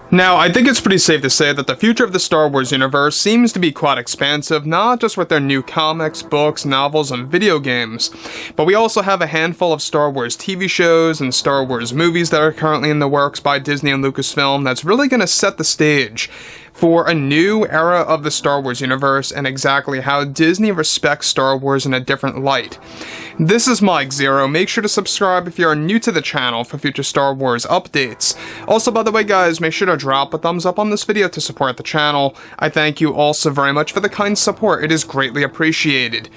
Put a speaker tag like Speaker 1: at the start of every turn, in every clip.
Speaker 1: Now, I think it's pretty safe to say that the future of the Star Wars universe seems to be quite expansive, not just with their new comics, books, novels, and video games, but we also have a handful of Star Wars TV shows and Star Wars movies that are currently in the works by Disney and Lucasfilm that's really going to set the stage for a new era of the Star Wars universe and exactly how Disney respects Star Wars in a different light. This is Mike Zero. Make sure to subscribe if you are new to the channel for future Star Wars updates. Also, by the way guys, make sure to drop a thumbs up on this video to support the channel. I thank you also very much for the kind support. It is greatly appreciated.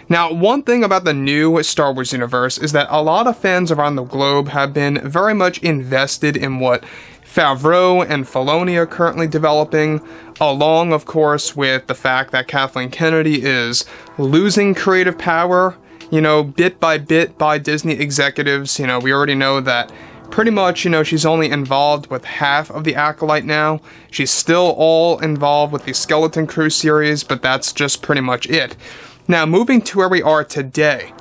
Speaker 1: Now, one thing about the new Star Wars universe is that a lot of fans around the globe have been very much invested in what FAVREAU and Filoni are currently developing, along, of course, with the fact that Kathleen Kennedy is losing creative power, bit by bit by Disney executives. We already know that pretty much, she's only involved with half of the Acolyte now. She's still all involved with the Skeleton Crew series, but that's just pretty much it. Now, moving to where we are today.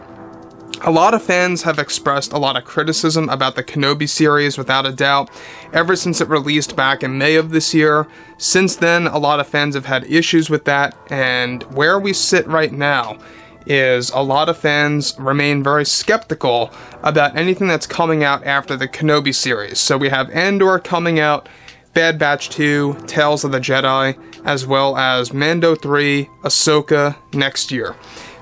Speaker 1: A lot of fans have expressed a lot of criticism about the Kenobi series, without a doubt, ever since it released back in May of this year. Since then, a lot of fans have had issues with that, and where we sit right now is a lot of fans remain very skeptical about anything that's coming out after the Kenobi series. So we have Andor coming out, Bad Batch 2, Tales of the Jedi, as well as Mando 3, Ahsoka next year.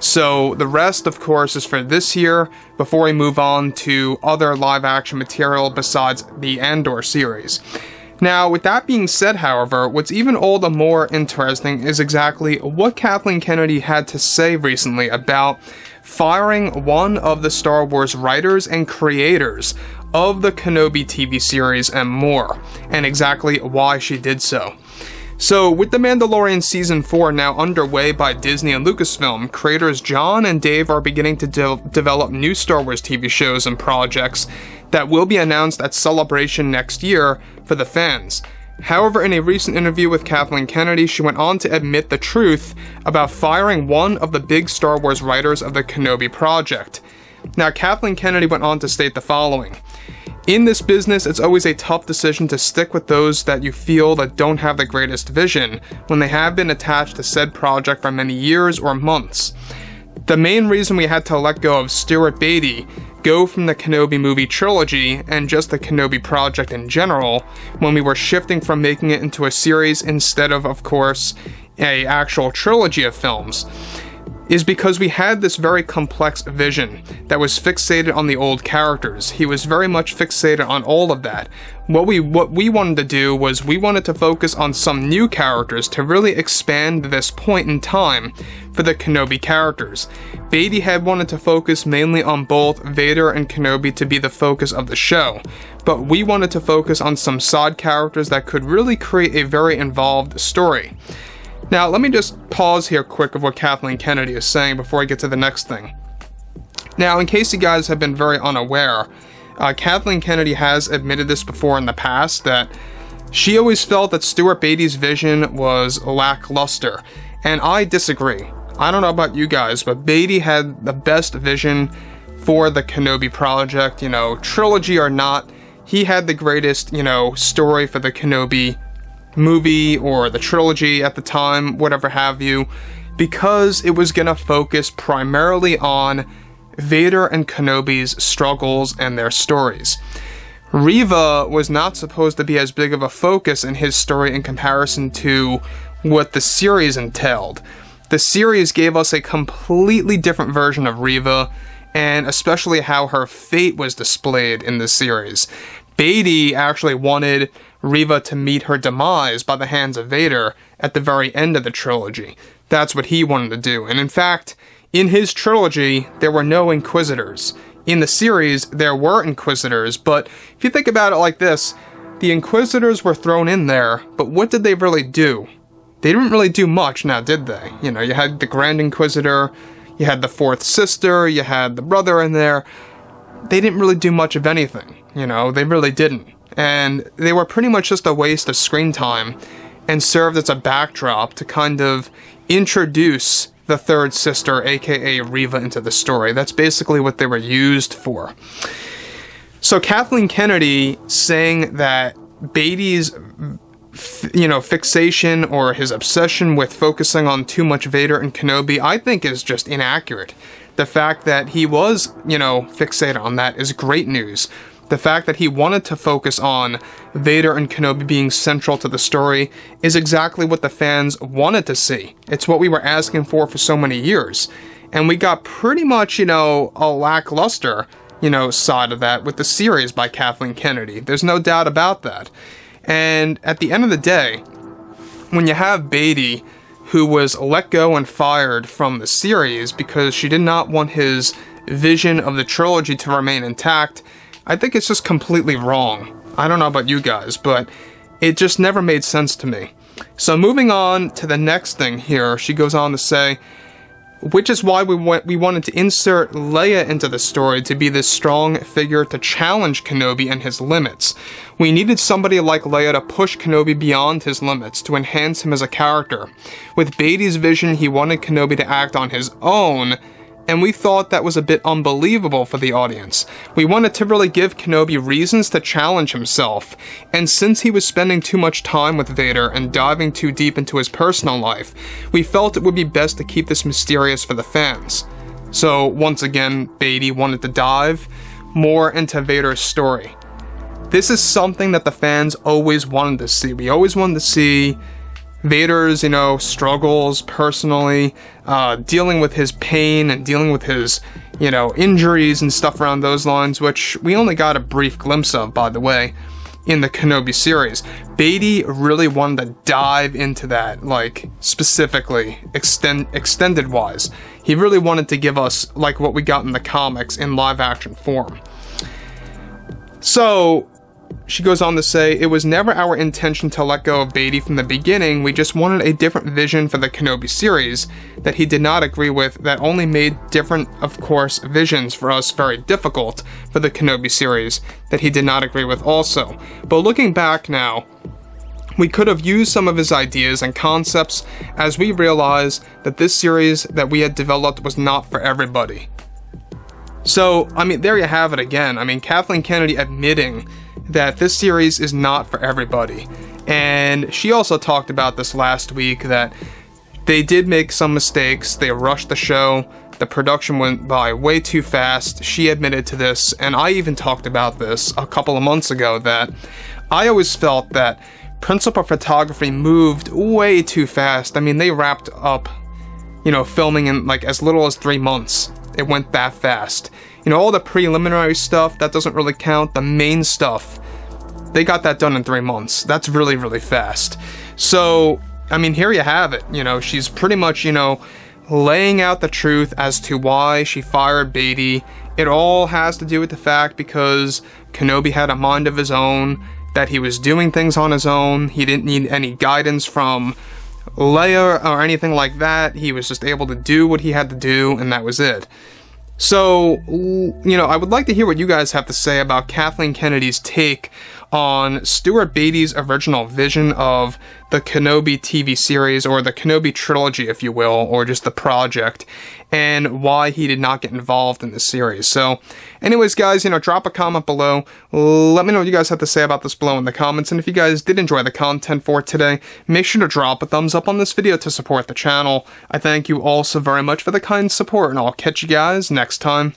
Speaker 1: So the rest, of course, is for this year, before we move on to other live-action material besides the Andor series. Now, with that being said, however, what's even all the more interesting is exactly what Kathleen Kennedy had to say recently about firing one of the Star Wars writers and creators of the Kenobi TV series and more, and exactly why she did so. So, with The Mandalorian Season 4 now underway by Disney and Lucasfilm, creators John and Dave are beginning to develop new Star Wars TV shows and projects that will be announced at Celebration next year for the fans. However, in a recent interview with Kathleen Kennedy, she went on to admit the truth about firing one of the big Star Wars writers of the Kenobi project. Now, Kathleen Kennedy went on to state the following. In this business, it's always a tough decision to stick with those that you feel that don't have the greatest vision when they have been attached to said project for many years or months. The main reason we had to let go of Stuart Beattie, go from the Kenobi movie trilogy, and just the Kenobi project in general, when we were shifting from making it into a series instead of course, a actual trilogy of films, is because we had this very complex vision that was fixated on the old characters. He was very much fixated on all of that. What we wanted to do was we wanted to focus on some new characters to really expand this point in time for the Kenobi characters. Beatty had wanted to focus mainly on both Vader and Kenobi to be the focus of the show, but we wanted to focus on some side characters that could really create a very involved story. Now, let me just pause here quick of what Kathleen Kennedy is saying before I get to the next thing. Now, in case you guys have been very unaware, Kathleen Kennedy has admitted this before in the past, that she always felt that Stuart Beattie's vision was lackluster, and I disagree. I don't know about you guys, but Beattie had the best vision for the Kenobi project, trilogy or not. He had the greatest, story for the Kenobi movie or the trilogy at the time, whatever have you, because it was gonna focus primarily on Vader and Kenobi's struggles and their stories. Reva was not supposed to be as big of a focus in his story in comparison to what the series entailed. The series gave us a completely different version of Reva, and especially how her fate was displayed in the series. Beattie actually wanted Reva to meet her demise by the hands of Vader at the very end of the trilogy. That's what he wanted to do. And in fact, in his trilogy, there were no Inquisitors. In the series, there were Inquisitors, but if you think about it like this, the Inquisitors were thrown in there, but what did they really do? They didn't really do much now, did they? You had the Grand Inquisitor, you had the Fourth Sister, you had the brother in there. They didn't really do much of anything, they really didn't. And they were pretty much just a waste of screen time and served as a backdrop to kind of introduce the third sister, aka Reva, into the story. That's basically what they were used for. So Kathleen Kennedy saying that Beatty's fixation or his obsession with focusing on too much Vader and Kenobi, I think is just inaccurate. The fact that he was, fixated on that is great news. The fact that he wanted to focus on Vader and Kenobi being central to the story is exactly what the fans wanted to see. It's what we were asking for so many years. And we got pretty much, a lackluster, side of that with the series by Kathleen Kennedy. There's no doubt about that. And at the end of the day, when you have Beatty, who was let go and fired from the series because she did not want his vision of the trilogy to remain intact, I think it's just completely wrong. I don't know about you guys, but it just never made sense to me. So moving on to the next thing here, she goes on to say, which is why we wanted to insert Leia into the story to be this strong figure to challenge Kenobi and his limits. We needed somebody like Leia to push Kenobi beyond his limits, to enhance him as a character. With Beatty's vision, he wanted Kenobi to act on his own, and we thought that was a bit unbelievable for the audience. We wanted to really give Kenobi reasons to challenge himself, and since he was spending too much time with Vader and diving too deep into his personal life, we felt it would be best to keep this mysterious for the fans. So once again, Beatty wanted to dive more into Vader's story. This is something that the fans always wanted to see. We always wanted to see Vader's, struggles personally, dealing with his pain and dealing with his, injuries and stuff around those lines, which we only got a brief glimpse of, by the way, in the Kenobi series. Beatty really wanted to dive into that, specifically, extended-wise. He really wanted to give us, what we got in the comics in live-action form. So she goes on to say, it was never our intention to let go of Beatty from the beginning. We just wanted a different vision for the Kenobi series that he did not agree with, that only made different, of course, visions for us very difficult for the Kenobi series that he did not agree with also. But looking back now, we could have used some of his ideas and concepts as we realized that this series that we had developed was not for everybody. So, there you have it again. Kathleen Kennedy admitting that this series is not for everybody. And she also talked about this last week, that they did make some mistakes. They rushed the show. The production went by way too fast. She admitted to this, and I even talked about this a couple of months ago, that I always felt that principal photography moved way too fast. They wrapped up, filming in as little as 3 months. It went that fast. All the preliminary stuff, that doesn't really count. The main stuff, they got that done in 3 months. That's really, really fast. So, here you have it. She's pretty much, laying out the truth as to why she fired Beatty. It all has to do with the fact because Kenobi had a mind of his own, that he was doing things on his own. He didn't need any guidance from Leia or anything like that. He was just able to do what he had to do, and that was it. So, I would like to hear what you guys have to say about Kathleen Kennedy's take on Stuart Beatty's original vision of the Kenobi TV series, or the Kenobi trilogy, if you will, or just the project, and why he did not get involved in the series. So, anyways, guys, drop a comment below. Let me know what you guys have to say about this below in the comments, and if you guys did enjoy the content for today, make sure to drop a thumbs up on this video to support the channel. I thank you all so very much for the kind support, and I'll catch you guys next time.